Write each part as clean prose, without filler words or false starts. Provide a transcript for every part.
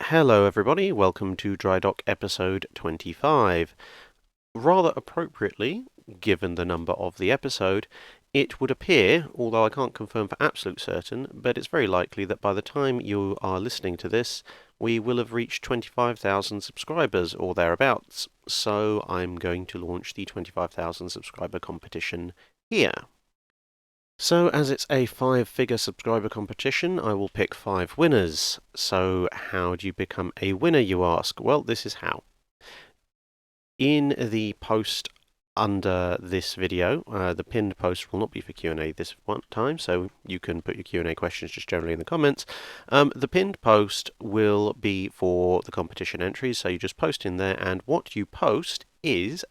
Hello everybody, welcome to Drydock episode 25. Rather appropriately, given the number of the episode, it would appear, although I can't confirm for absolute certain, but it's very likely that by the time you are listening to this, we will have reached 25,000 subscribers or thereabouts. So I'm going to launch the 25,000 subscriber competition here. So, as it's a 5-figure subscriber competition, I will pick 5 winners. So, how do you become a winner, you ask? Well, this is how. In the post under this video, the pinned post will not be for Q&A this one time, so you can put your Q&A questions just generally in the comments. The pinned post will be for the competition entries, so you just post in there, and what you post is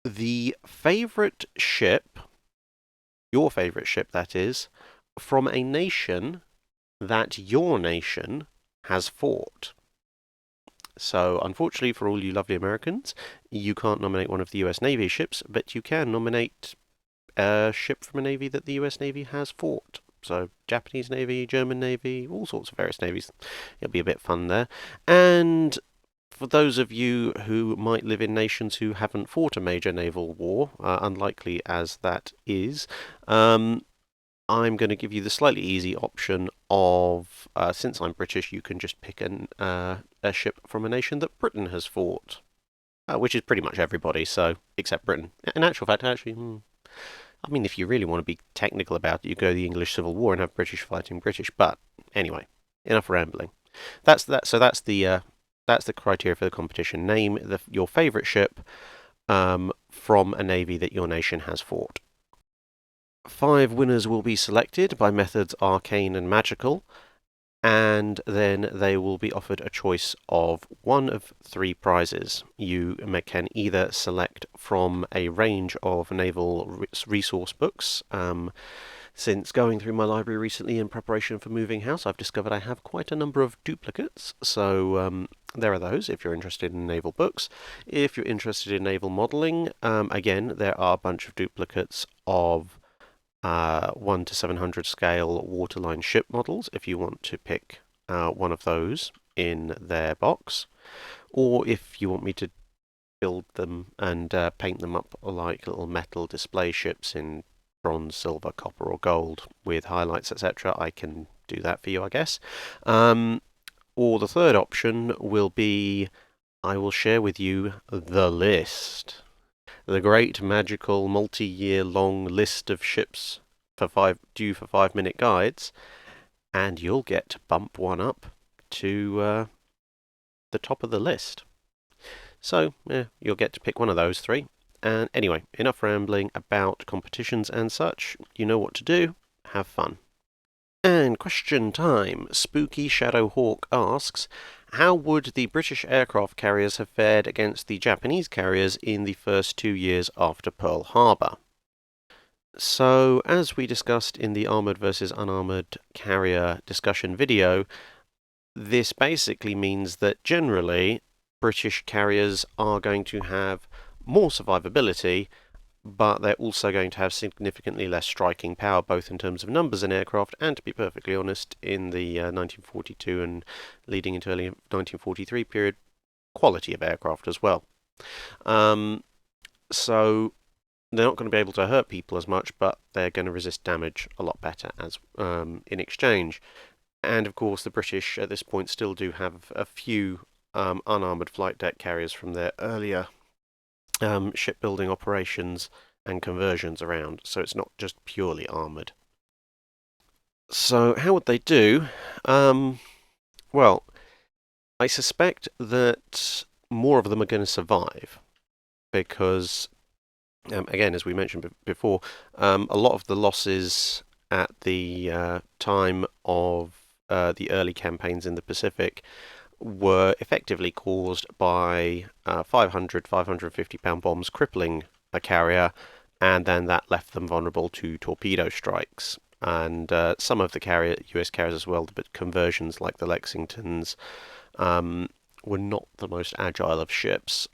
the favourite ship, your favourite ship that is, from a nation that your nation has fought. So, unfortunately for all you lovely Americans, you can't nominate one of the US Navy ships, but you can nominate a ship from a navy that the US Navy has fought. So, Japanese Navy, German Navy, all sorts of various navies. It'll be a bit fun there. And for those of you who might live in nations who haven't fought a major naval war, unlikely as that is, I'm going to give you the slightly easy option of, since I'm British, you can just pick a ship from a nation that Britain has fought, which is pretty much everybody, so except Britain. In actual fact, actually, I mean, if you really want to be technical about it, you go to the English Civil War and have British fighting British. But anyway, enough rambling. That's that. So that's the criteria for the competition. Name your favourite ship from a navy that your nation has fought. 5 winners will be selected by methods arcane and magical, and then they will be offered a choice of one of 3 prizes. You can either select from a range of naval resource books. Since going through my library recently in preparation for moving house, I've discovered I have quite a number of duplicates, so there are those if you're interested in naval books. If you're interested in naval modelling, again, there are a bunch of duplicates of 1 to 700 scale waterline ship models if you want to pick one of those in their box, or if you want me to build them and paint them up like little metal display ships in bronze, silver, copper or gold with highlights, etc. I can do that for you, I guess. Or the third option will be I will share with you the list. The great magical multi-year long list of ships due for 5-minute guides, and you'll get to bump one up to the top of the list. So you'll get to pick one of those 3. And anyway, enough rambling about competitions and such. You know what to do. Have fun. And question time. Spooky Shadow Hawk asks, how would the British aircraft carriers have fared against the Japanese carriers in the first 2 years after Pearl Harbor? So, as we discussed in the armoured versus unarmoured carrier discussion video, this basically means that generally British carriers are going to have more survivability, but they're also going to have significantly less striking power, both in terms of numbers in aircraft and, to be perfectly honest, in the 1942 and leading into early 1943 period, quality of aircraft as well. So they're not going to be able to hurt people as much, but they're going to resist damage a lot better as in exchange. And of course, the British at this point still do have a few unarmoured flight deck carriers from their earlier shipbuilding operations and conversions around, so it's not just purely armoured. So how would they do? Well, I suspect that more of them are going to survive because, again, as we mentioned before, a lot of the losses at the time of the early campaigns in the Pacific were effectively caused by 550 pound bombs crippling a carrier, and then that left them vulnerable to torpedo strikes. And some of the US carriers as well, but conversions like the Lexingtons were not the most agile of ships,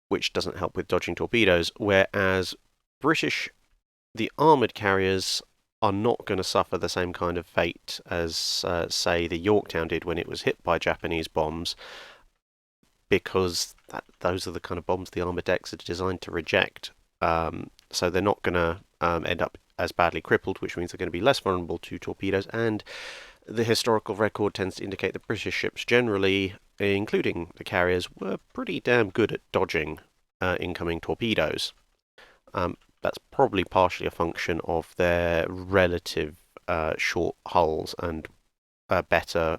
which doesn't help with dodging torpedoes, whereas the armoured carriers are not going to suffer the same kind of fate as, say, the Yorktown did when it was hit by Japanese bombs, because those are the kind of bombs the armored decks are designed to reject. So they're not going to end up as badly crippled, which means they're going to be less vulnerable to torpedoes. And the historical record tends to indicate that British ships generally, including the carriers, were pretty damn good at dodging incoming torpedoes. That's probably partially a function of their relative short hulls and better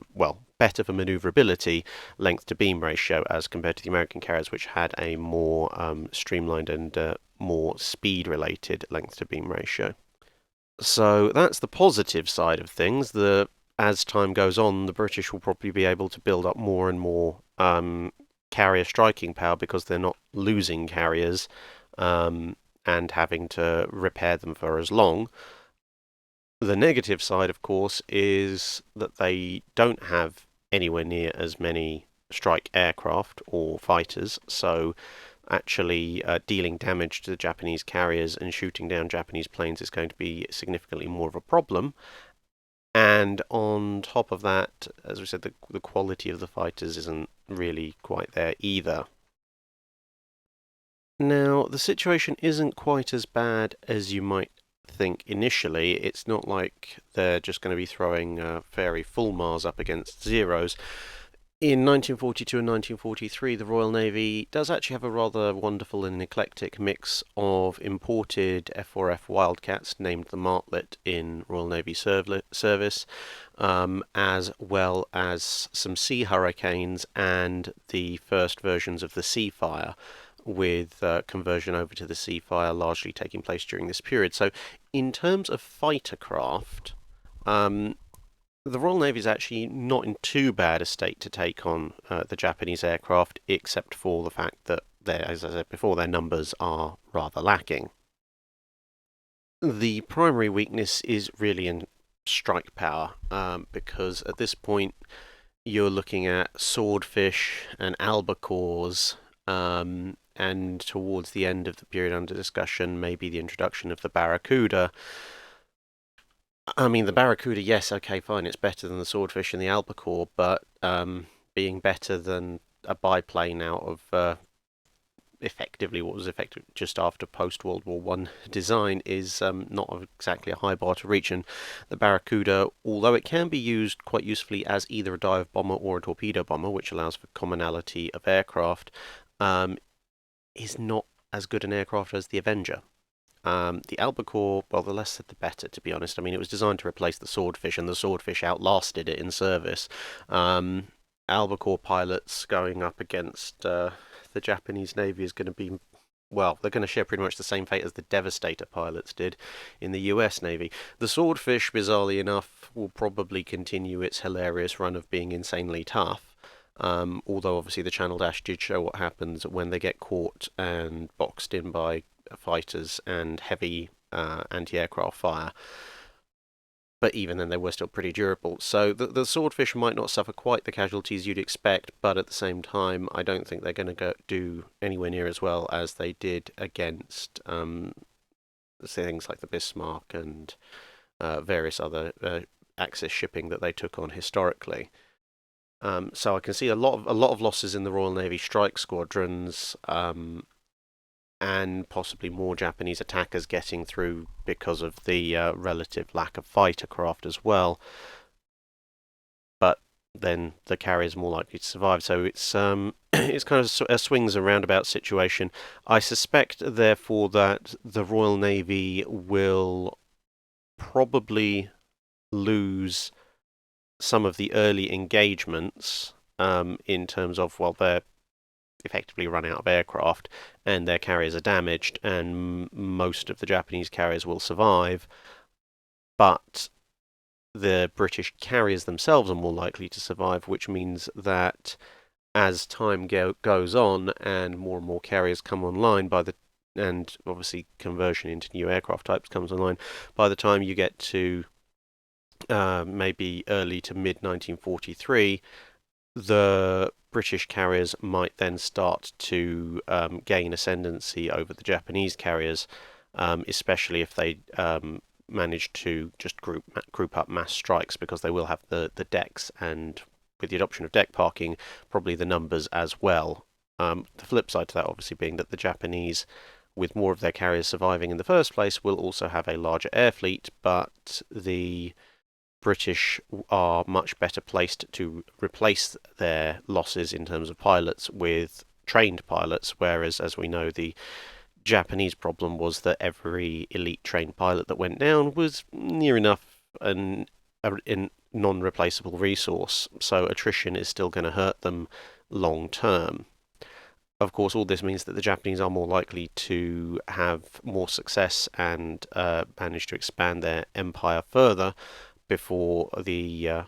for maneuverability length to beam ratio as compared to the American carriers, which had a more streamlined and more speed related length to beam ratio. So that's the positive side of things. As time goes on, the British will probably be able to build up more and more carrier striking power because they're not losing carriers and having to repair them for as long. The negative side, of course, is that they don't have anywhere near as many strike aircraft or fighters, so actually dealing damage to the Japanese carriers and shooting down Japanese planes is going to be significantly more of a problem. And on top of that, as we said, the quality of the fighters isn't really quite there either. Now, the situation isn't quite as bad as you might think initially. It's not like they're just going to be throwing fairy full Mars up against zeros. In 1942 and 1943, the Royal Navy does actually have a rather wonderful and eclectic mix of imported F4F Wildcats, named the Martlet in Royal Navy service, as well as some Sea Hurricanes and the first versions of the Seafire, with conversion over to the Seafire largely taking place during this period. So, in terms of fighter craft, the Royal Navy is actually not in too bad a state to take on the Japanese aircraft, except for the fact that, as I said before, their numbers are rather lacking. The primary weakness is really in strike power, because at this point you're looking at swordfish and albacores, and towards the end of the period under discussion, maybe the introduction of the Barracuda. I mean, the Barracuda, yes, okay, fine, it's better than the Swordfish and the Albacore, but being better than a biplane out of effectively what was effective just after post-World War One design is not exactly a high bar to reach. And the Barracuda, although it can be used quite usefully as either a dive bomber or a torpedo bomber, which allows for commonality of aircraft, is not as good an aircraft as the Avenger. The Albacore, well, the less said the better, to be honest. I mean, it was designed to replace the Swordfish, and the Swordfish outlasted it in service. Albacore pilots going up against the Japanese Navy is going to be, well, they're going to share pretty much the same fate as the Devastator pilots did in the US Navy. The Swordfish, bizarrely enough, will probably continue its hilarious run of being insanely tough. Although obviously the Channel Dash did show what happens when they get caught and boxed in by fighters and heavy anti-aircraft fire. But even then, they were still pretty durable. So the Swordfish might not suffer quite the casualties you'd expect, but at the same time, I don't think they're going to do anywhere near as well as they did against things like the Bismarck and various other Axis shipping that they took on historically. So I can see a lot of losses in the Royal Navy strike squadrons, and possibly more Japanese attackers getting through because of the relative lack of fighter craft as well. But then the carriers are more likely to survive. So it's it's kind of a swings and roundabout situation. I suspect, therefore, that the Royal Navy will probably lose some of the early engagements in terms of, well, they're effectively run out of aircraft and their carriers are damaged, and most of the Japanese carriers will survive, but the British carriers themselves are more likely to survive, which means that as time goes on and more carriers come online, and obviously conversion into new aircraft types comes online, by the time you get to maybe early to mid 1943, the British carriers might then start to gain ascendancy over the Japanese carriers, especially if they manage to just group up mass strikes, because they will have the decks, and with the adoption of deck parking, probably the numbers as well. The flip side to that, obviously, being that the Japanese, with more of their carriers surviving in the first place, will also have a larger air fleet, but the British are much better placed to replace their losses in terms of pilots with trained pilots, whereas, as we know, the Japanese problem was that every elite trained pilot that went down was near enough a non-replaceable resource, so attrition is still going to hurt them long term. Of course, all this means that the Japanese are more likely to have more success and manage to expand their empire further before the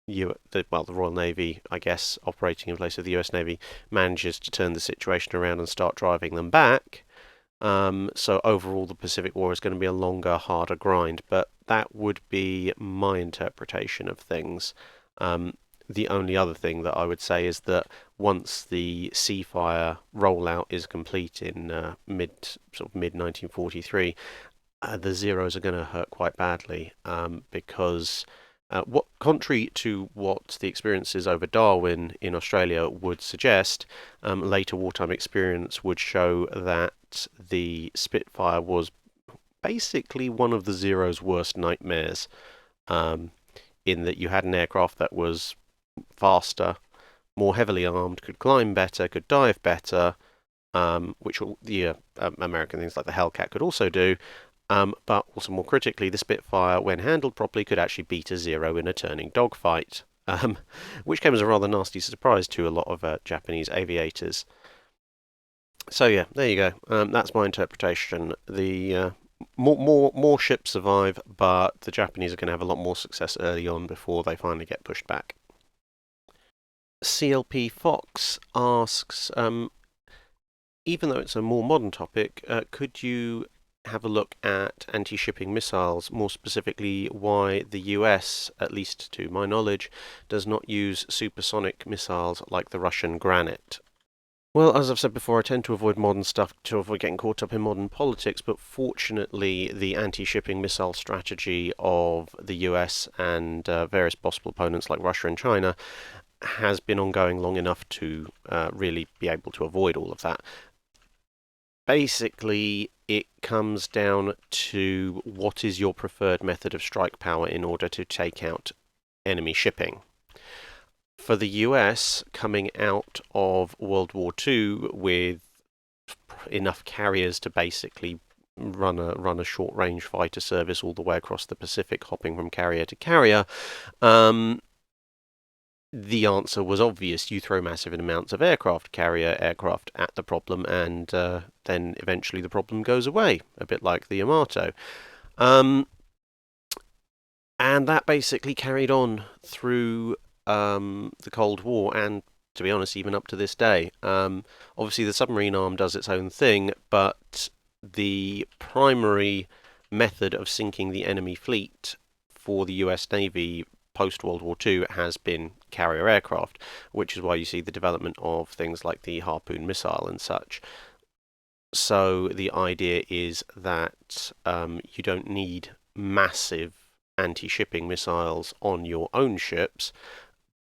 Royal Navy, I guess, operating in place of the US Navy, manages to turn the situation around and start driving them back. So overall, the Pacific War is going to be a longer, harder grind, but that would be my interpretation of things. The only other thing that I would say is that once the Seafire rollout is complete in mid 1943, the Zeros are going to hurt quite badly, because contrary to what the experiences over Darwin in Australia would suggest, later wartime experience would show that the Spitfire was basically one of the Zero's worst nightmares, in that you had an aircraft that was faster, more heavily armed, could climb better, could dive better, which the American things like the Hellcat could also do. But also more critically, the Spitfire, when handled properly, could actually beat a Zero in a turning dogfight, which came as a rather nasty surprise to a lot of Japanese aviators. So yeah, there you go. That's my interpretation. The more ships survive, but the Japanese are going to have a lot more success early on before they finally get pushed back. CLP Fox asks, even though it's a more modern topic, could you have a look at anti-shipping missiles, more specifically why the US, at least to my knowledge, does not use supersonic missiles like the Russian Granite? Well, as I've said before, I tend to avoid modern stuff to avoid getting caught up in modern politics, but fortunately the anti-shipping missile strategy of the US and various possible opponents like Russia and China has been ongoing long enough to really be able to avoid all of that. Basically, it comes down to what is your preferred method of strike power in order to take out enemy shipping. For the US, coming out of World War II with enough carriers to basically run a short-range fighter service all the way across the Pacific, hopping from carrier to carrier, the answer was obvious. You throw massive amounts of carrier aircraft at the problem, and then eventually the problem goes away, a bit like the Yamato. And that basically carried on through the Cold War, and to be honest, even up to this day. Obviously, the submarine arm does its own thing, but the primary method of sinking the enemy fleet for the US Navy post-World War II has been carrier aircraft, which is why you see the development of things like the Harpoon missile and such. So the idea is that you don't need massive anti-shipping missiles on your own ships,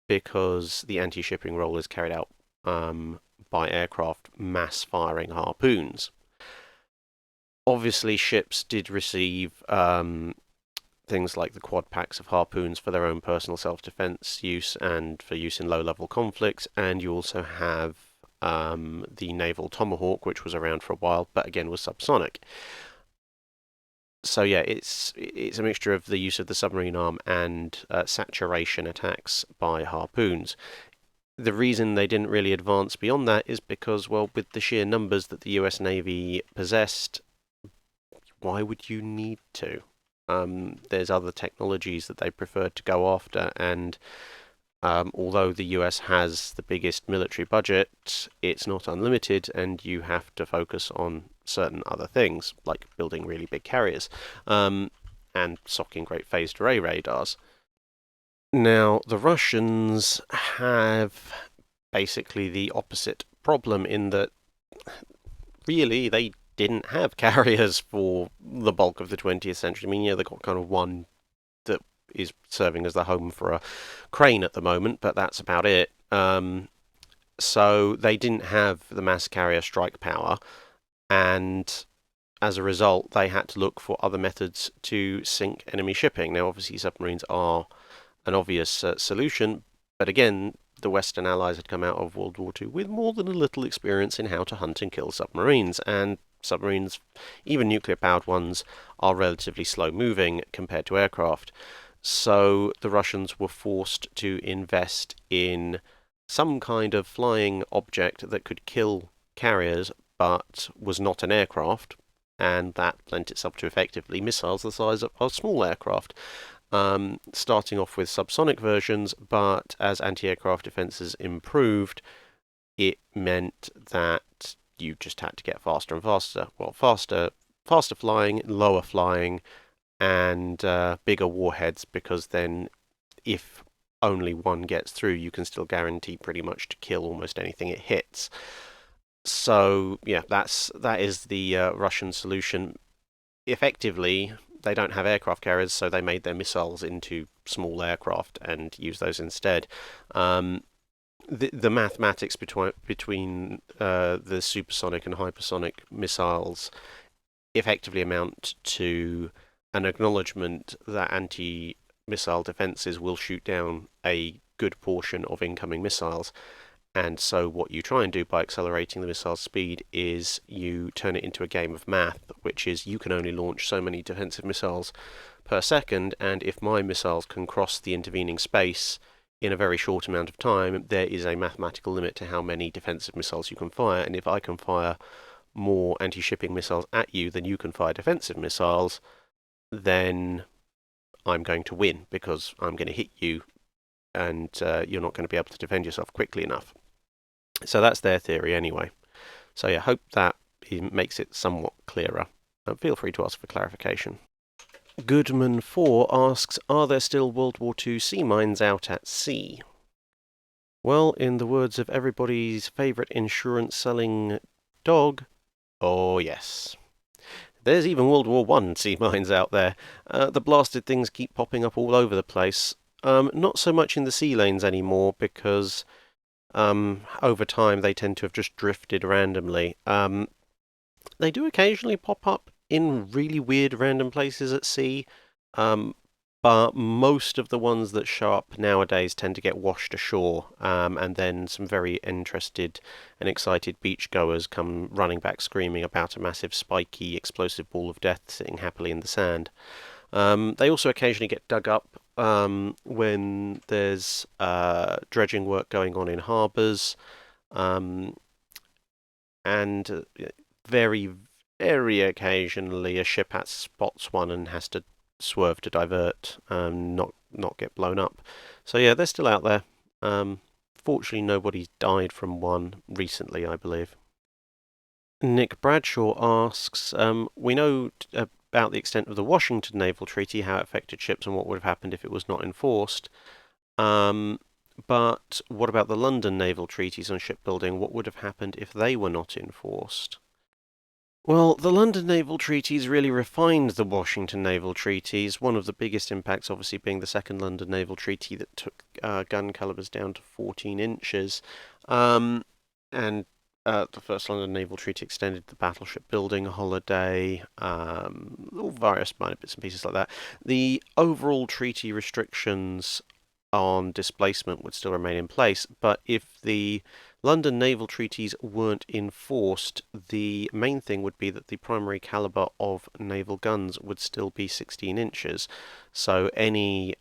because the anti-shipping role is carried out by aircraft mass-firing harpoons. Obviously, ships did receive things like the quad packs of harpoons for their own personal self-defense use and for use in low-level conflicts, and you also have the naval tomahawk, which was around for a while, but again was subsonic. So yeah, it's a mixture of the use of the submarine arm and saturation attacks by harpoons. The reason they didn't really advance beyond that is because, well, with the sheer numbers that the US Navy possessed, why would you need to? There's other technologies that they preferred to go after, and although the US has the biggest military budget, it's not unlimited, and you have to focus on certain other things, like building really big carriers, and socking great phased array radars. Now, the Russians have basically the opposite problem in that really they didn't have carriers for the bulk of the 20th century. I mean, yeah, they've got kind of one that is serving as the home for a crane at the moment, but that's about it. So they didn't have the mass carrier strike power, and as a result, they had to look for other methods to sink enemy shipping. Now, obviously, submarines are an obvious solution, but again, the Western Allies had come out of World War II with more than a little experience in how to hunt and kill submarines, and submarines, even nuclear-powered ones, are relatively slow-moving compared to aircraft. So the Russians were forced to invest in some kind of flying object that could kill carriers but was not an aircraft, and that lent itself to effectively missiles the size of small aircraft. Starting off with subsonic versions, but as anti-aircraft defences improved, it meant that you just had to get faster and faster. Well, faster flying, lower flying, and bigger warheads, because then if only one gets through, you can still guarantee pretty much to kill almost anything it hits. So yeah, that is the Russian solution. Effectively, they don't have aircraft carriers, so they made their missiles into small aircraft and use those instead. The mathematics between the supersonic and hypersonic missiles effectively amount to an acknowledgement that anti-missile defences will shoot down a good portion of incoming missiles. And so what you try and do by accelerating the missile's speed is you turn it into a game of math, which is you can only launch so many defensive missiles per second, and if my missiles can cross the intervening space in a very short amount of time, there is a mathematical limit to how many defensive missiles you can fire, and if I can fire more anti-shipping missiles at you than you can fire defensive missiles, then I'm going to win, because I'm going to hit you and you're not going to be able to defend yourself quickly enough. So that's their theory anyway. So yeah, hope that makes it somewhat clearer. Feel free to ask for clarification. Goodman4 asks, are there still World War II sea mines out at sea? Well, in the words of everybody's favourite insurance-selling dog, oh yes. There's even World War I sea mines out there. The blasted things keep popping up all over the place. Not so much in the sea lanes anymore, because over time they tend to have just drifted randomly. They do occasionally pop up in really weird random places at sea, but most of the ones that show up nowadays tend to get washed ashore, and then some very interested and excited beachgoers come running back screaming about a massive spiky explosive ball of death sitting happily in the sand. They also occasionally get dug up when there's dredging work going on in harbours, and very, very occasionally a ship spots one and has to swerve to divert, not get blown up. So yeah, they're still out there. Fortunately, nobody's died from one recently, I believe. Nick Bradshaw asks, we know about the extent of the Washington Naval Treaty, how it affected ships and what would have happened if it was not enforced. But what about the London Naval Treaties on shipbuilding? What would have happened if they were not enforced? Well, the London Naval Treaties really refined the Washington Naval Treaties, one of the biggest impacts obviously being the Second London Naval Treaty that took gun calibers down to 14 inches. And the First London Naval Treaty extended the battleship building holiday, all various minor bits and pieces like that. The overall treaty restrictions on displacement would still remain in place, but if the London Naval Treaties weren't enforced, the main thing would be that the primary caliber of naval guns would still be 16 inches. So any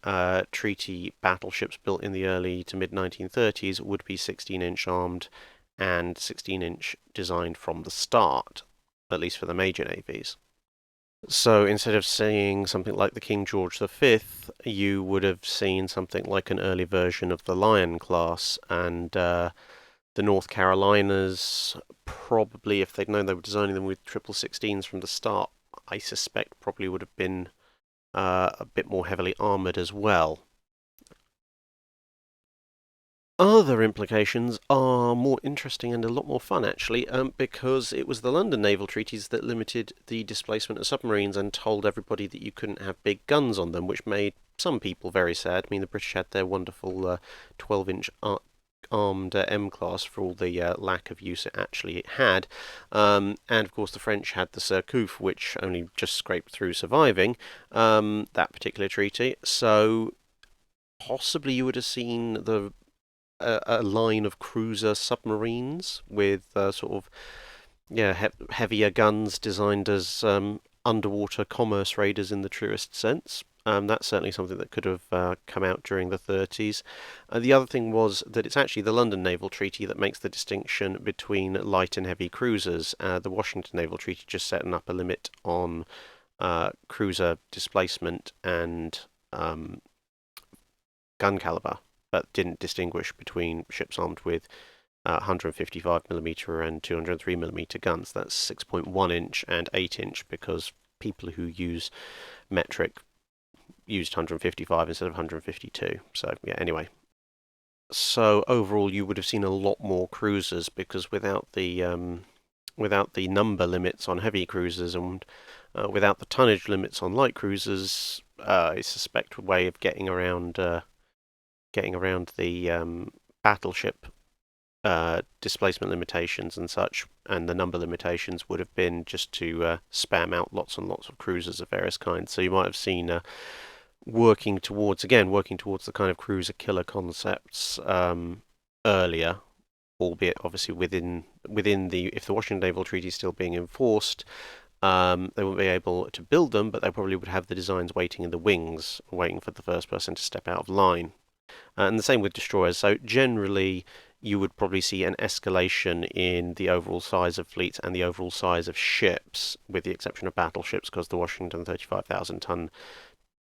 treaty battleships built in the early to mid 1930s would be 16-inch armed and 16-inch designed from the start, at least for the major navies. So instead of seeing something like the King George V, you would have seen something like an early version of the Lion class, and the North Carolinas, probably, if they'd known they were designing them with 16s from the start, I suspect probably would have been a bit more heavily armoured as well. Other implications are more interesting and a lot more fun, actually, because it was the London Naval Treaties that limited the displacement of submarines and told everybody that you couldn't have big guns on them, which made some people very sad. I mean, the British had their wonderful 12-inch armed M-class for all the lack of use it actually had. And of course, the French had the Surcouf, which only just scraped through surviving that particular treaty. So possibly you would have seen a line of cruiser submarines with sort of heavier guns designed as underwater commerce raiders in the truest sense. That's certainly something that could have come out during the 30s. The other thing was that it's actually the London Naval Treaty that makes the distinction between light and heavy cruisers. The Washington Naval Treaty just setting up a limit on cruiser displacement and gun caliber, but didn't distinguish between ships armed with 155mm and 203mm guns. That's 6.1 inch and 8 inch because people who use metric used 155 instead of 152. So yeah, anyway. So overall, you would have seen a lot more cruisers because without the number limits on heavy cruisers and without the tonnage limits on light cruisers, I suspect a way of getting around the battleship displacement limitations and such, and the number limitations would have been just to spam out lots and lots of cruisers of various kinds. So you might have seen working towards the kind of cruiser killer concepts earlier, albeit obviously within the if the Washington Naval Treaty is still being enforced. They won't be able to build them, but they probably would have the designs waiting in the wings, waiting for the first person to step out of line. And the same with destroyers. So generally, you would probably see an escalation in the overall size of fleets and the overall size of ships, with the exception of battleships, because the Washington 35,000-ton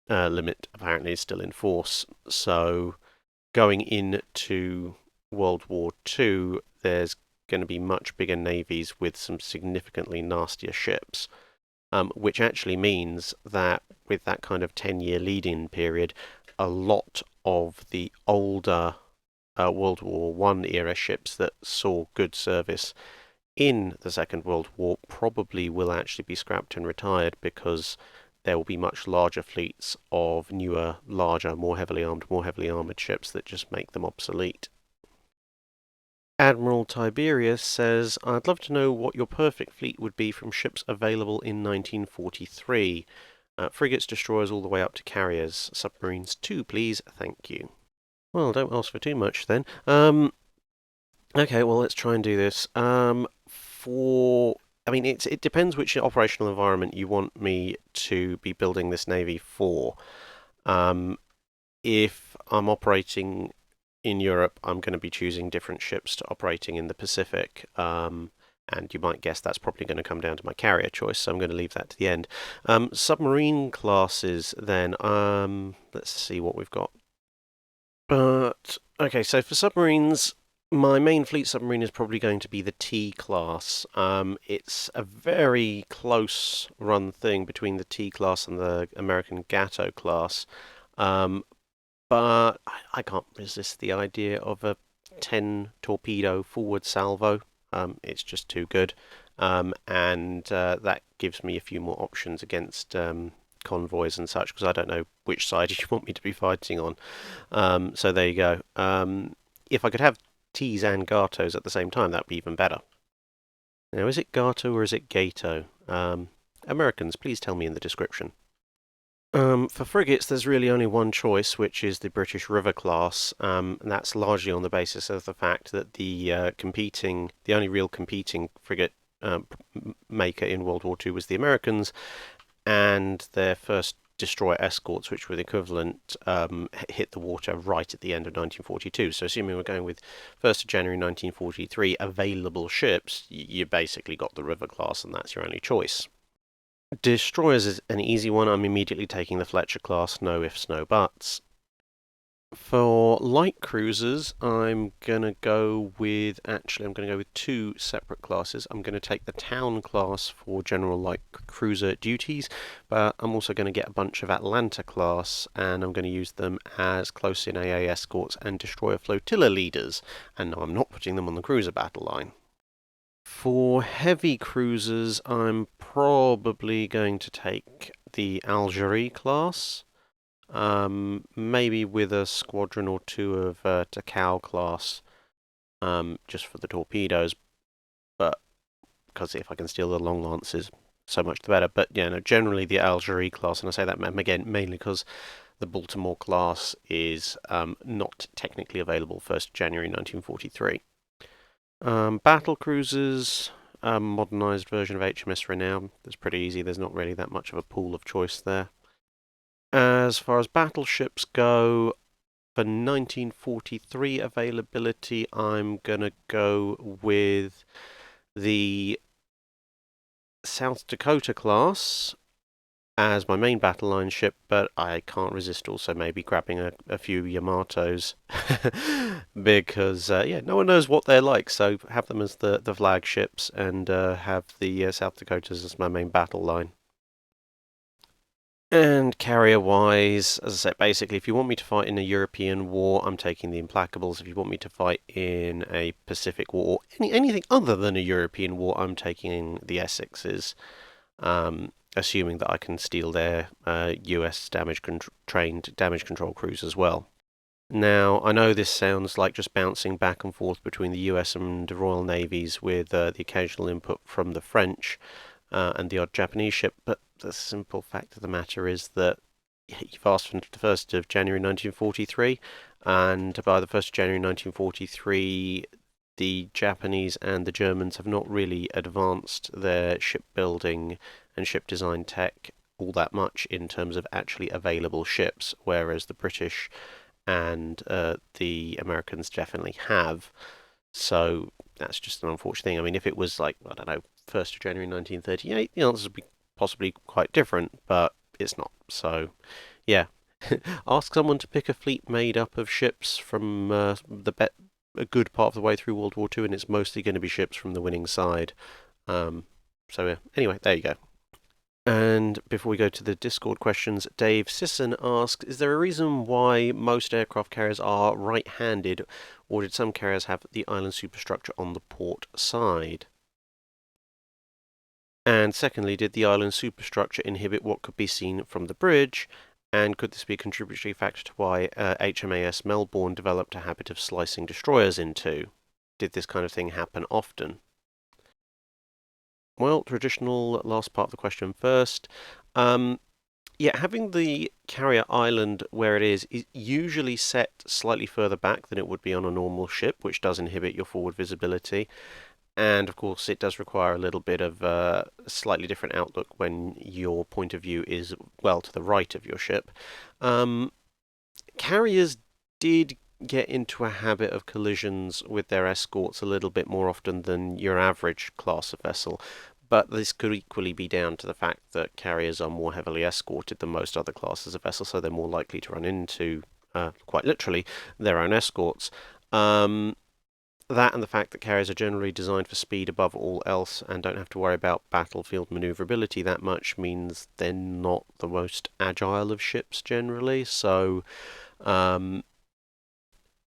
limit apparently is still in force. So going into World War II, there's going to be much bigger navies with some significantly nastier ships, which actually means that with that kind of 10-year lead-in period, a lot of the older World War One era ships that saw good service in the Second World War probably will actually be scrapped and retired because there will be much larger fleets of newer, larger, more heavily armoured ships that just make them obsolete. Admiral Tiberius says, I'd love to know what your perfect fleet would be from ships available in 1943. Frigates, destroyers, all the way up to carriers. Submarines too, please. Thank you. Well, don't ask for too much then. Okay, well, let's try and do this. It depends which operational environment you want me to be building this navy for. If I'm operating in Europe, I'm going to be choosing different ships to operating in the Pacific. And you might guess that's probably going to come down to my carrier choice, so I'm going to leave that to the end. Submarine classes, then. Let's see what we've got. Okay, so for submarines, my main fleet submarine is probably going to be the T class. It's a very close run thing between the T class and the American Gato class. But I can't resist the idea of a 10 torpedo forward salvo. It's just too good. And that gives me a few more options against convoys and such, because I don't know which side you want me to be fighting on. So there you go. If I could have T's and Gatos at the same time, that'd be even better. Now, is it Gato or is it Gato? Americans, please tell me in the description. For frigates, there's really only one choice, which is the British River class, and that's largely on the basis of the fact that the only real competing frigate maker in World War II was the Americans, and their first destroyer escorts, which were the equivalent, hit the water right at the end of 1942. So assuming we're going with 1st of January 1943 available ships, you basically got the River class, and that's your only choice. Destroyers is an easy one. I'm immediately taking the Fletcher class, no ifs, no buts. For light cruisers, I'm going to go with two separate classes. I'm going to take the Town class for general light cruiser duties, but I'm also going to get a bunch of Atlanta class, and I'm going to use them as close-in AA escorts and destroyer flotilla leaders. And no, I'm not putting them on the cruiser battle line. For heavy cruisers, I'm probably going to take the Algerie class. Maybe with a squadron or two of Takao class, just for the torpedoes. But because if I can steal the long lances, so much the better. But yeah, no, generally the Algerie class, and I say that again mainly because the Baltimore class is not technically available 1st January 1943. Battle cruisers, modernised version of HMS Renown. That's pretty easy. There's not really that much of a pool of choice there. As far as battleships go, for 1943 availability, I'm going to go with the South Dakota class as my main battle line ship, but I can't resist also maybe grabbing a few Yamatos because, yeah, no one knows what they're like, so have them as the flagships and have the South Dakotas as my main battle line. And carrier-wise, as I said, basically, if you want me to fight in a European war, I'm taking the Implacables. If you want me to fight in a Pacific war, or anything other than a European war, I'm taking the Essexes, assuming that I can steal their US trained damage control crews as well. Now, I know this sounds like just bouncing back and forth between the US and Royal Navies with the occasional input from the French, and the odd Japanese ship, but the simple fact of the matter is that you've asked for the 1st of January 1943, and by the 1st of January 1943, the Japanese and the Germans have not really advanced their shipbuilding and ship design tech all that much in terms of actually available ships, whereas the British and the Americans definitely have. So that's just an unfortunate thing. I mean, if it was like, I don't know, 1st of January 1938, the answers would be possibly quite different, but it's not. So, yeah. Ask someone to pick a fleet made up of ships from a good part of the way through World War II, and it's mostly going to be ships from the winning side. So, yeah. Anyway, there you go. And before we go to the Discord questions, Dave Sisson asks, is there a reason why most aircraft carriers are right-handed, or did some carriers have the island superstructure on the port side? And secondly, did the island superstructure inhibit what could be seen from the bridge? And could this be a contributory factor to why HMAS Melbourne developed a habit of slicing destroyers in two? Did this kind of thing happen often? Well, traditional last part of the question first. Yeah, having the carrier island where it is usually set slightly further back than it would be on a normal ship, which does inhibit your forward visibility. And of course, it does require a little bit of a slightly different outlook when your point of view is well to the right of your ship. Carriers did get into a habit of collisions with their escorts a little bit more often than your average class of vessel, but this could equally be down to the fact that carriers are more heavily escorted than most other classes of vessels, so they're more likely to run into, quite literally, their own escorts. That and the fact that carriers are generally designed for speed above all else and don't have to worry about battlefield maneuverability that much means they're not the most agile of ships generally. So,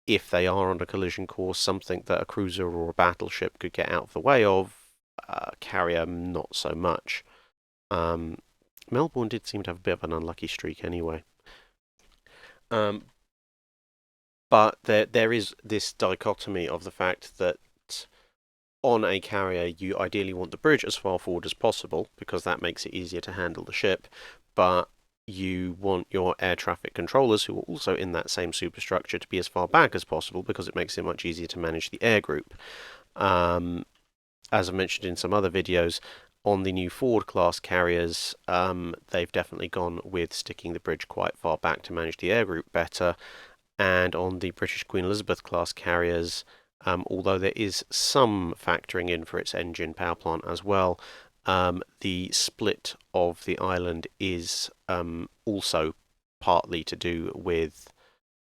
if they are on a collision course, something that a cruiser or a battleship could get out of the way of, carrier not so much. Melbourne did seem to have a bit of an unlucky streak anyway. But there is this dichotomy of the fact that on a carrier you ideally want the bridge as far forward as possible because that makes it easier to handle the ship, but you want your air traffic controllers, who are also in that same superstructure, to be as far back as possible because it makes it much easier to manage the air group. As I mentioned in some other videos, on the new Ford class carriers, they've definitely gone with sticking the bridge quite far back to manage the air group better. And on the British Queen Elizabeth class carriers, although there is some factoring in for its engine power plant as well, the split of the island is also partly to do with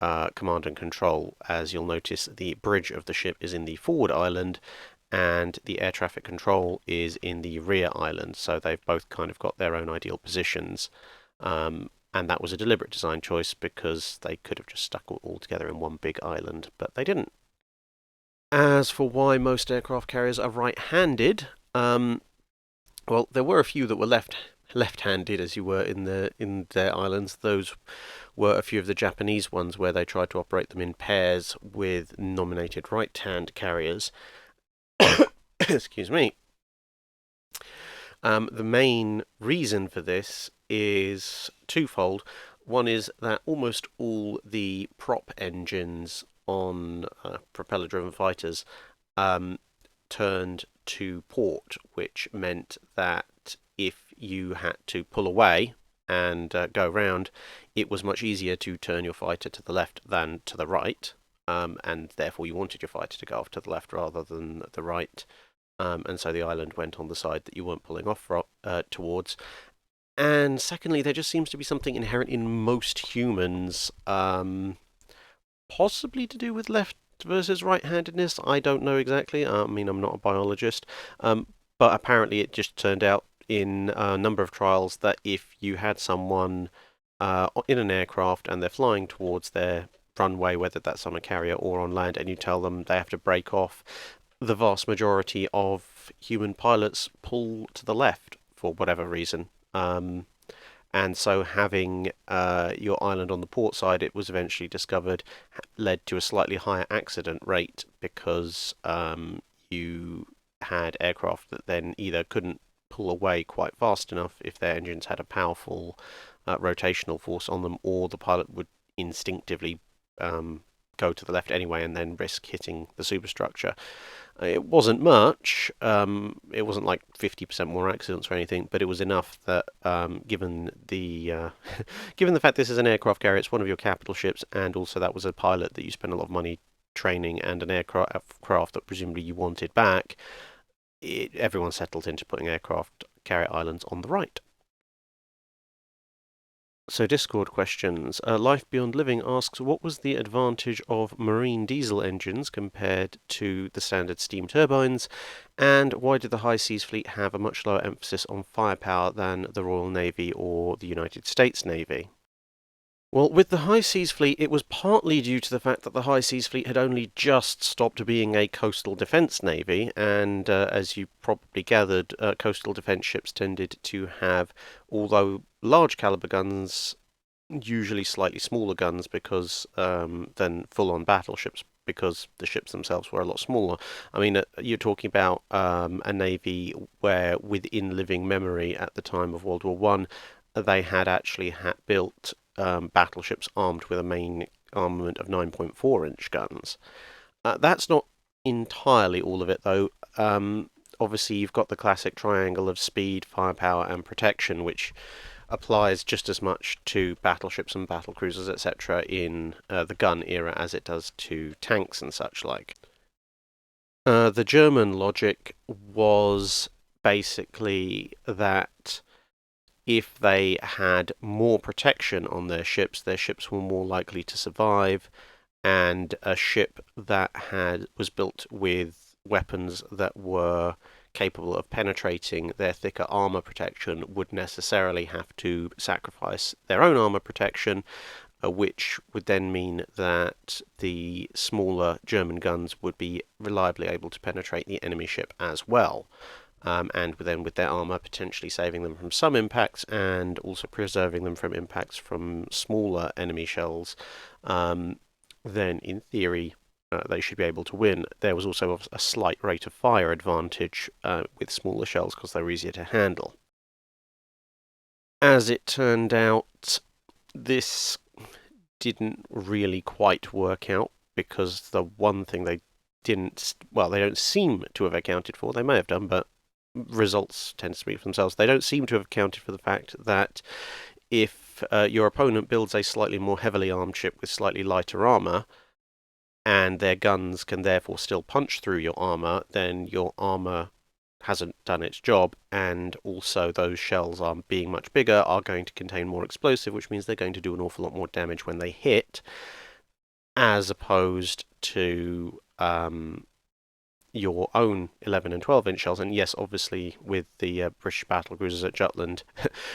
command and control. As you'll notice, the bridge of the ship is in the forward island, and the air traffic control is in the rear island. So they've both kind of got their own ideal positions. And that was a deliberate design choice because they could have just stuck it all together in one big island, but they didn't. As for why most aircraft carriers are right-handed, well, there were a few that were left-handed, as you were in their islands. Those were a few of the Japanese ones where they tried to operate them in pairs with nominated right-hand carriers. Excuse me. The main reason for this is twofold. One is that almost all the prop engines on propeller-driven fighters turned to port, which meant that if you had to pull away and go round, it was much easier to turn your fighter to the left than to the right, and therefore you wanted your fighter to go off to the left rather than the right. And so the island went on the side that you weren't pulling off towards. And secondly, there just seems to be something inherent in most humans, possibly to do with left versus right-handedness. I don't know exactly. I mean, I'm not a biologist, but apparently it just turned out in a number of trials that if you had someone in an aircraft and they're flying towards their runway, whether that's on a carrier or on land, and you tell them they have to break off, the vast majority of human pilots pull to the left for whatever reason. And so having your island on the port side, it was eventually discovered, led to a slightly higher accident rate because you had aircraft that then either couldn't pull away quite fast enough if their engines had a powerful rotational force on them, or the pilot would instinctively go to the left anyway and then risk hitting the superstructure. It wasn't much. It wasn't like 50% more accidents or anything, but it was enough that, given the given the fact this is an aircraft carrier, it's one of your capital ships, and also that was a pilot that you spent a lot of money training and an aircraft that presumably you wanted back, everyone settled into putting aircraft carrier islands on the right. So Discord questions. Life Beyond Living asks, what was the advantage of marine diesel engines compared to the standard steam turbines, and why did the High Seas Fleet have a much lower emphasis on firepower than the Royal Navy or the United States Navy? Well, with the High Seas Fleet, it was partly due to the fact that the High Seas Fleet had only just stopped being a coastal defence navy, and as you probably gathered, coastal defence ships tended to have, although large caliber guns, usually slightly smaller guns because than full-on battleships, because the ships themselves were a lot smaller. I mean, you're talking about a navy where, within living memory at the time of World War One, they had actually built battleships armed with a main armament of 9.4-inch guns. That's not entirely all of it, though. Obviously, you've got the classic triangle of speed, firepower, and protection, which applies just as much to battleships and battlecruisers, etc., in the gun era as it does to tanks and such like. The German logic was basically that if they had more protection on their ships were more likely to survive, and a ship that was built with weapons that were capable of penetrating their thicker armor protection would necessarily have to sacrifice their own armor protection, which would then mean that the smaller German guns would be reliably able to penetrate the enemy ship as well. And then with their armour potentially saving them from some impacts and also preserving them from impacts from smaller enemy shells, then in theory they should be able to win. There was also a slight rate of fire advantage with smaller shells because they were easier to handle. As it turned out, this didn't really quite work out, because the one thing they don't seem to have accounted for, they may have done, but results tend to speak for themselves. They don't seem to have accounted for the fact that if your opponent builds a slightly more heavily armed ship with slightly lighter armour, and their guns can therefore still punch through your armour, then your armour hasn't done its job, and also those shells, being much bigger, are going to contain more explosive, which means they're going to do an awful lot more damage when they hit. as opposed to your own 11 and 12-inch shells. And yes, obviously with the British battle cruisers at Jutland,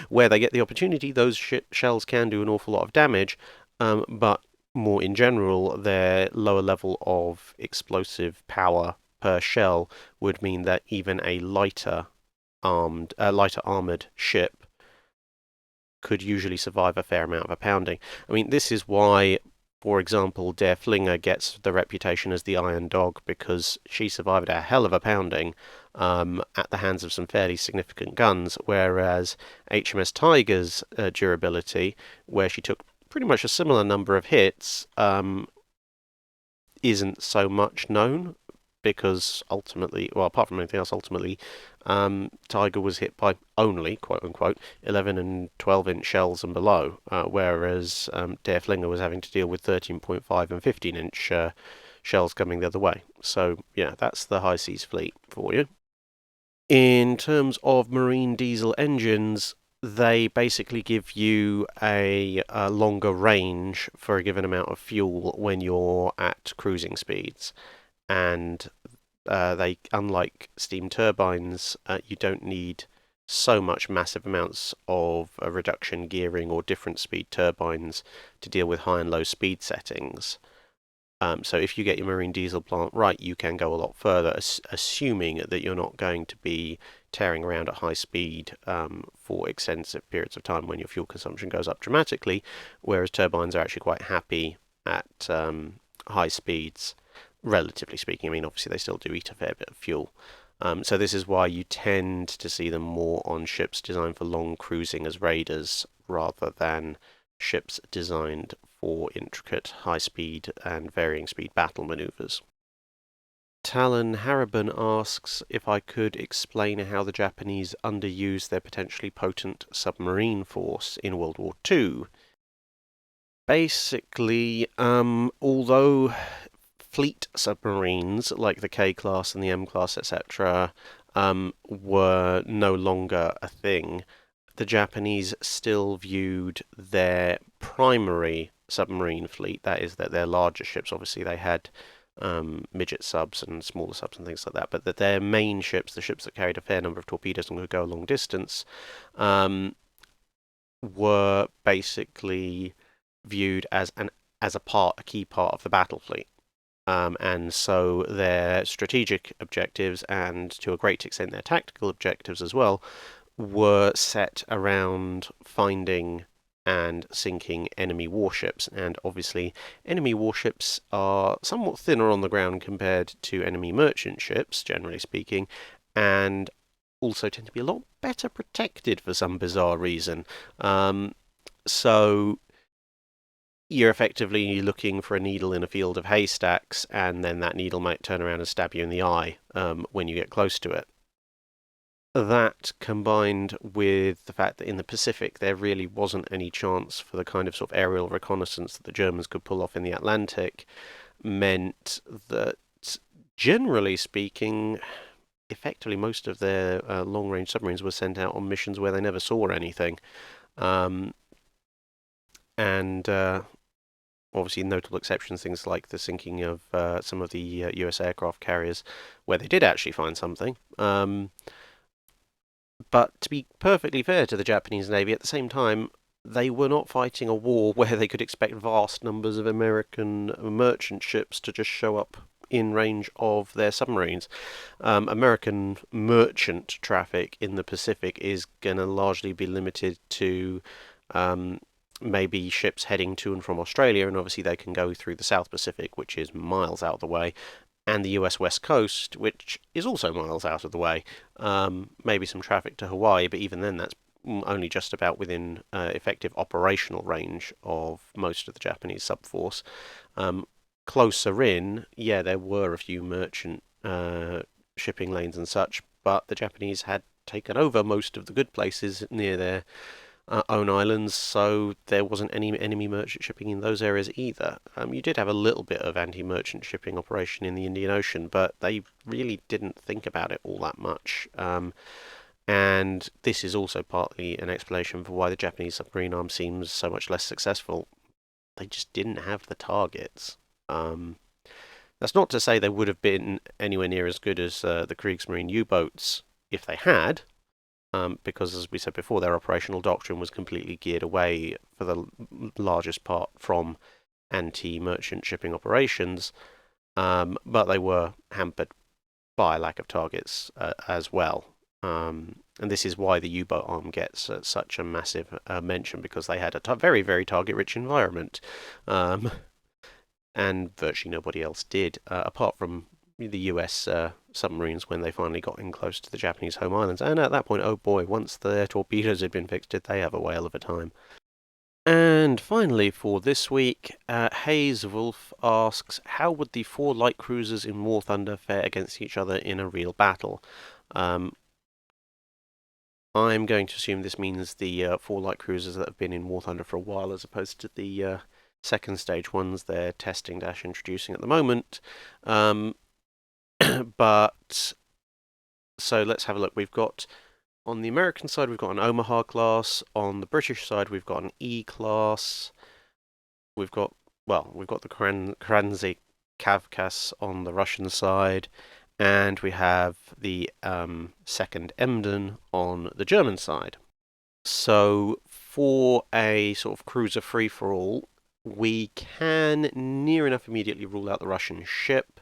where they get the opportunity, those shells can do an awful lot of damage, but more in general, their lower level of explosive power per shell would mean that even a lighter armored ship could usually survive a fair amount of a pounding. I mean, this is why, for example, Der Flinger gets the reputation as the Iron Dog, because she survived a hell of a pounding at the hands of some fairly significant guns, whereas HMS Tiger's durability, where she took pretty much a similar number of hits, isn't so much known, because ultimately, well, apart from anything else, ultimately, Tiger was hit by only, quote unquote, 11 and 12-inch shells and below, whereas Der Flinger was having to deal with 13.5 and 15-inch shells coming the other way. So, yeah, that's the High Seas Fleet for you. In terms of marine diesel engines, they basically give you a longer range for a given amount of fuel when you're at cruising speeds. And they, unlike steam turbines, you don't need so much massive amounts of reduction gearing or different speed turbines to deal with high and low speed settings. So if you get your marine diesel plant right, you can go a lot further, assuming that you're not going to be tearing around at high speed for extensive periods of time when your fuel consumption goes up dramatically, whereas turbines are actually quite happy at high speeds, relatively speaking. I mean, obviously they still do eat a fair bit of fuel. So this is why you tend to see them more on ships designed for long cruising as raiders, rather than ships designed for intricate high-speed and varying speed battle maneuvers. Talon Haraban asks if I could explain how the Japanese underused their potentially potent submarine force in World War II. Basically, although fleet submarines like the K-class and the M-class, etc., were no longer a thing, the Japanese still viewed their primary submarine fleet, that is, that their larger ships, obviously they had midget subs and smaller subs and things like that, but that their main ships, the ships that carried a fair number of torpedoes and could go a long distance, were basically viewed as a key part of the battle fleet. And so their strategic objectives, and to a great extent their tactical objectives as well, were set around finding and sinking enemy warships. And obviously, enemy warships are somewhat thinner on the ground compared to enemy merchant ships, generally speaking, and also tend to be a lot better protected for some bizarre reason. So you're effectively looking for a needle in a field of haystacks, and then that needle might turn around and stab you in the eye when you get close to it. That, combined with the fact that in the Pacific there really wasn't any chance for the kind of sort of aerial reconnaissance that the Germans could pull off in the Atlantic, meant that, generally speaking, effectively most of their long-range submarines were sent out on missions where they never saw anything. And obviously notable exceptions, things like the sinking of some of the US aircraft carriers, where they did actually find something. But to be perfectly fair to the Japanese Navy, at the same time, they were not fighting a war where they could expect vast numbers of American merchant ships to just show up in range of their submarines. American merchant traffic in the Pacific is going to largely be limited to maybe ships heading to and from Australia, and obviously they can go through the South Pacific, which is miles out of the way, and the US West Coast, which is also miles out of the way. Maybe some traffic to Hawaii, but even then that's only just about within effective operational range of most of the Japanese subforce. Closer in, yeah, there were a few merchant shipping lanes and such, but the Japanese had taken over most of the good places near their own islands, so there wasn't any enemy merchant shipping in those areas either. You did have a little bit of anti-merchant shipping operation in the Indian Ocean, but they really didn't think about it all that much. And this is also partly an explanation for why the Japanese submarine arm seems so much less successful. They just didn't have the targets. That's not to say they would have been anywhere near as good as the Kriegsmarine U-boats if they had, because, as we said before, their operational doctrine was completely geared away, for the largest part, from anti-merchant shipping operations, but they were hampered by a lack of targets as well. And this is why the U-boat arm gets such a massive mention, because they had a very, very target-rich environment, and virtually nobody else did, apart from the US submarines when they finally got in close to the Japanese home islands. And at that point, oh boy, once their torpedoes had been fixed, did they have a whale of a time. And finally, for this week, Hayes Wolf asks, how would the 4 light cruisers in War Thunder fare against each other in a real battle? I'm going to assume this means the 4 light cruisers that have been in War Thunder for a while, as opposed to the second stage ones they're testing / introducing at the moment. But so let's have a look. We've got, on the American side, we've got an Omaha class. On the British side, we've got an E class. We've got the Kranzy Kavkaz on the Russian side, and we have the second Emden on the German side. So for a sort of cruiser free-for-all, we can near enough immediately rule out the Russian ship.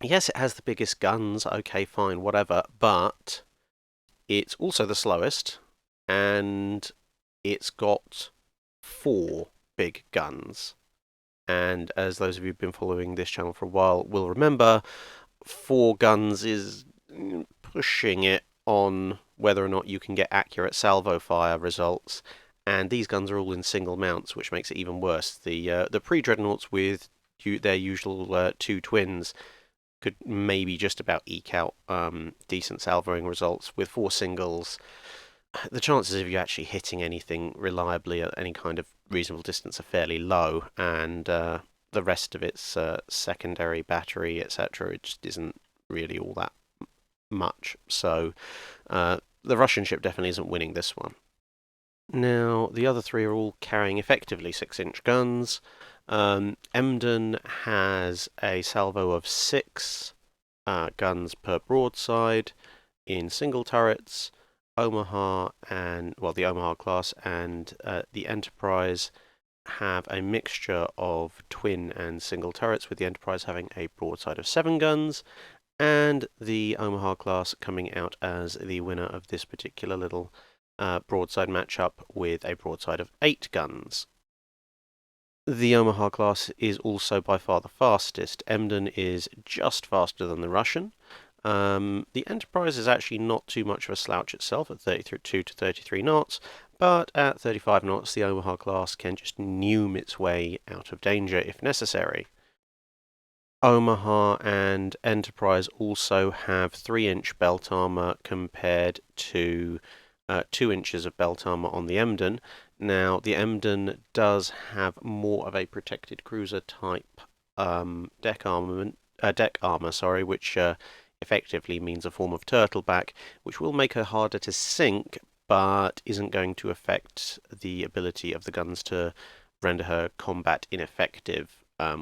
Yes, it has the biggest guns, okay, fine, whatever, but it's also the slowest, and it's got 4 big guns. And as those of you who've been following this channel for a while will remember, 4 guns is pushing it on whether or not you can get accurate salvo fire results, and these guns are all in single mounts, which makes it even worse. The pre-dreadnoughts with their usual 2 twins could maybe just about eke out decent salvoing results. With 4 singles, the chances of you actually hitting anything reliably at any kind of reasonable distance are fairly low, and the rest of its secondary battery, etc., it just isn't really all that much. So the Russian ship definitely isn't winning this one. Now, the other 3 are all carrying effectively 6-inch guns. Emden has a salvo of 6 guns per broadside in single turrets. Omaha the Omaha class and the Enterprise have a mixture of twin and single turrets, with the Enterprise having a broadside of 7 guns, and the Omaha class coming out as the winner of this particular little broadside matchup with a broadside of 8 guns. The Omaha class is also by far the fastest. Emden is just faster than the Russian. The Enterprise is actually not too much of a slouch itself at 32 to 33 knots, but at 35 knots the Omaha class can just neum its way out of danger if necessary. Omaha and Enterprise also have 3-inch belt armor compared to 2 inches of belt armor on the Emden. Now, the Emden does have more of a protected cruiser type deck armor, which effectively means a form of turtleback, which will make her harder to sink, but isn't going to affect the ability of the guns to render her combat ineffective,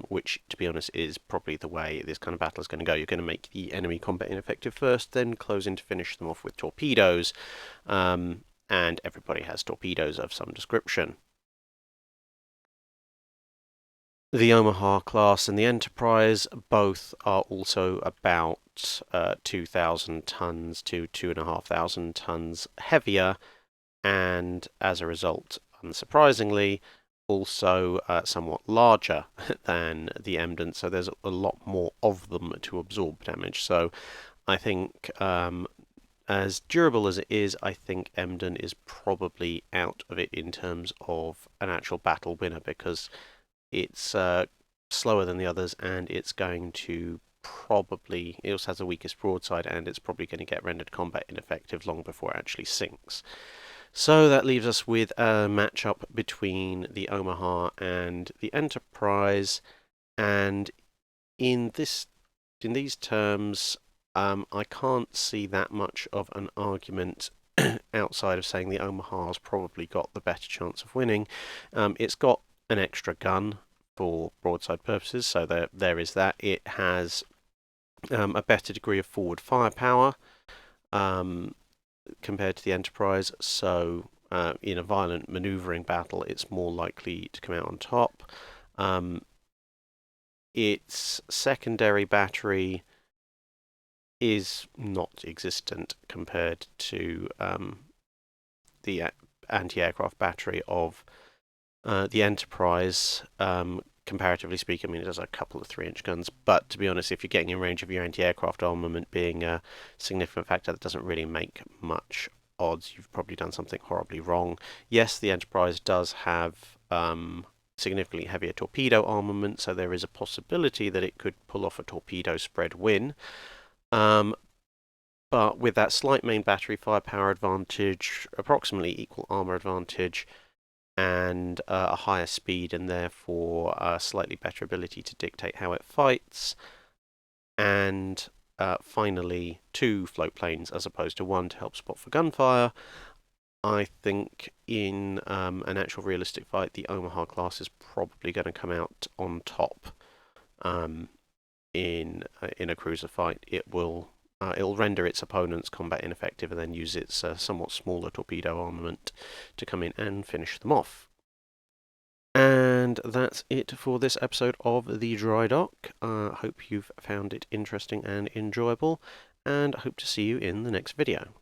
which, to be honest, is probably the way this kind of battle is going to go. You're going to make the enemy combat ineffective first, then close in to finish them off with torpedoes, and everybody has torpedoes of some description. The Omaha class and the Enterprise both are also about 2,000 tons to 2,500 tons heavier, and as a result, unsurprisingly, also somewhat larger than the Emden, so there's a lot more of them to absorb damage. So I think, as durable as it is, I think Emden is probably out of it in terms of an actual battle winner, because it's slower than the others, and it's going to it also has the weakest broadside, and it's probably going to get rendered combat ineffective long before it actually sinks. So that leaves us with a matchup between the Omaha and the Enterprise, and in these terms, I can't see that much of an argument outside of saying the Omaha's probably got the better chance of winning. It's got an extra gun for broadside purposes, so there is that. It has a better degree of forward firepower compared to the Enterprise, so in a violent manoeuvring battle, it's more likely to come out on top. Its secondary battery is not existent compared to the anti-aircraft battery of the Enterprise. Comparatively speaking, I mean, it does a couple of 3-inch guns, but to be honest, if you're getting in range of your anti-aircraft armament being a significant factor, that doesn't really make much odds. You've probably done something horribly wrong. Yes, the Enterprise does have significantly heavier torpedo armament, so there is a possibility that it could pull off a torpedo spread win. But with that slight main battery firepower advantage, approximately equal armor advantage, and a higher speed and therefore a slightly better ability to dictate how it fights, and finally 2 float planes as opposed to 1 to help spot for gunfire, I think in an actual realistic fight, the Omaha class is probably going to come out on top. In a cruiser fight, it'll render its opponent's combat ineffective and then use its somewhat smaller torpedo armament to come in and finish them off. And that's it for this episode of the Drydock. Hope you've found it interesting and enjoyable, and hope to see you in the next video.